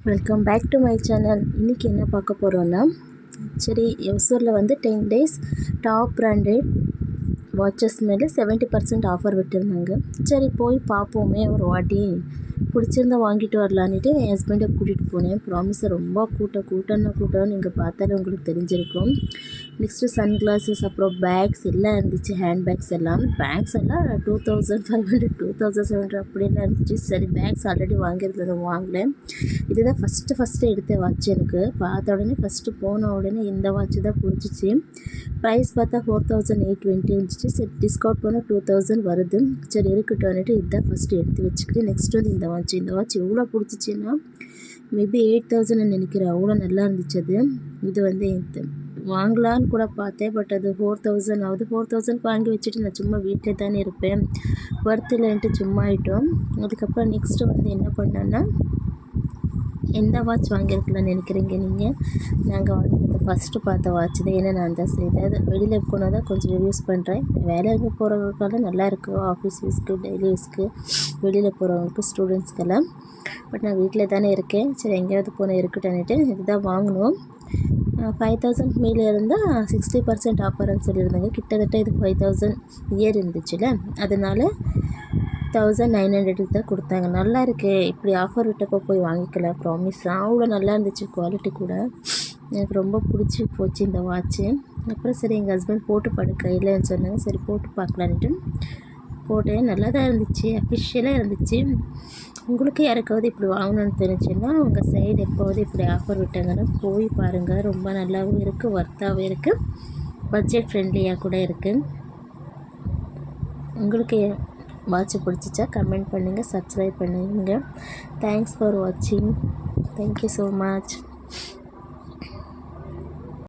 Welcome back to my channel. இன்றைக்கி என்ன பார்க்க போகிறோன்னா, சரி எவ்சூரில் வந்து 10 days டாப் பிராண்டட் வாட்சஸ் மேலே 70% ஆஃபர் விட்டுருந்தாங்க. சரி போய் பார்ப்போமே ஒரு வாட்டி, பிடிச்சிருந்தா வாங்கிட்டு வரலான்ட்டு என் ஹஸ்பண்டை கூட்டிகிட்டு போனேன். ப்ராமிஸை ரொம்ப கூட்டம் நீங்கள் பார்த்தாலே உங்களுக்கு தெரிஞ்சிருக்கும். நெக்ஸ்ட்டு சன் கிளாஸஸ், அப்புறம் பேக்ஸ் எல்லாம் இருந்துச்சு. ஹேண்ட் பேக்ஸ் எல்லாம் 2500 2700 அப்படியெல்லாம் இருந்துச்சு. சரி பேக்ஸ் ஆல்ரெடி வாங்கியிருந்தது வாங்கலை. இதுதான் ஃபஸ்ட்டு எடுத்த வாட்ச். எனக்கு பார்த்த உடனே போன உடனே இந்த வாட்ச் தான் பிடிச்சிச்சு. ப்ரைஸ் பார்த்தா 4820 இருந்துச்சு. சரி டிஸ்கவுண்ட் பண்ணால் 2000 வருது. சரி இருக்கட்டும்னுட்டு இதுதான் ஃபஸ்ட்டு எடுத்து வச்சுக்கிட்டு நெக்ஸ்ட் வந்து இந்த வாட்ச் எவ்வளோ பிடிச்சிச்சின்னா மேபி 8000 நினைக்கிறேன். அவ்வளோ நல்லா இருந்துச்சு அது. இது வந்து வாங்கலான்னு கூட பார்த்தேன், பட் அது 4000 ஆகுது. 4000 வாங்கி வச்சுட்டு நான் சும்மா வீட்டில் தானே இருப்பேன், ஒர்த் இல்லைன்ட்டு சும்மா ஆகிட்டோம். அதுக்கப்புறம் நெக்ஸ்ட்டு வந்து என்ன பண்ணேன்னா, எந்த வாட்ச் வாங்கியிருக்கலாம்னு நினைக்கிறீங்க நீங்கள்? நாங்கள் வாங்கினது ஃபஸ்ட்டு பார்த்த வாட்ச் தான். ஏன்னா நான் தான் ஏதாவது வெளியில் போனால் தான் கொஞ்சம் ரிவ்யூஸ் பண்ணுறேன். வேலைக்கு போகிறவங்களுக்கெல்லாம் நல்லாயிருக்கு, ஆஃபீஸ் யூஸ்க்கு, டெய்லி யூஸ்க்கு, வெளியில் போகிறவங்களுக்கு, ஸ்டூடெண்ட்ஸ்க்கெல்லாம். பட் நான் வீட்டில் தானே இருக்கேன். சரி எங்கேயாவது போனால் இருக்கட்டும்னுட்டு இதுதான் வாங்கினோம். 5000 மேலே இருந்தால் 60% ஆஃபர்னு சொல்லியிருந்தாங்க. கிட்டத்தட்ட இது 5000 இயர் இருந்துச்சுல்ல, அதனால் 1900 தான் கொடுத்தாங்க. நல்லா இருக்கே, இப்படி ஆஃபர் விட்டப்போ போய் வாங்கிக்கலாம். ப்ராமிஸ் அவ்வளோ நல்லா இருந்துச்சு, குவாலிட்டி கூட எனக்கு ரொம்ப பிடிச்சி போச்சு இந்த வாட்ச்சு. அப்புறம் சரி எங்கள் ஹஸ்பண்ட் போட்டு படுக்க இல்லைன்னு சொன்னாங்க. சரி போட்டு பார்க்கலான்ட்டு போட்டேன். நல்லா தான் இருந்துச்சு, அஃபிஷியலாக இருந்துச்சு. உங்களுக்கு யாருக்காவது இப்படி வாங்கணும்னு தெரிஞ்சுன்னா உங்கள் சைடு எப்போவது இப்படி ஆஃபர் விட்டாங்கன்னா போய் பாருங்கள். ரொம்ப நல்லாவும் இருக்குது, ஒர்த்தாகவும் இருக்குது, பட்ஜெட் ஃப்ரெண்ட்லியாக கூட இருக்குது. உங்களுக்கு வாட்ச் பிடிச்சிச்சா கமெண்ட் பண்ணுங்கள், சப்ஸ்கிரைப் பண்ணுங்கள். தேங்க்ஸ் ஃபார் வாட்சிங். Thank you so much.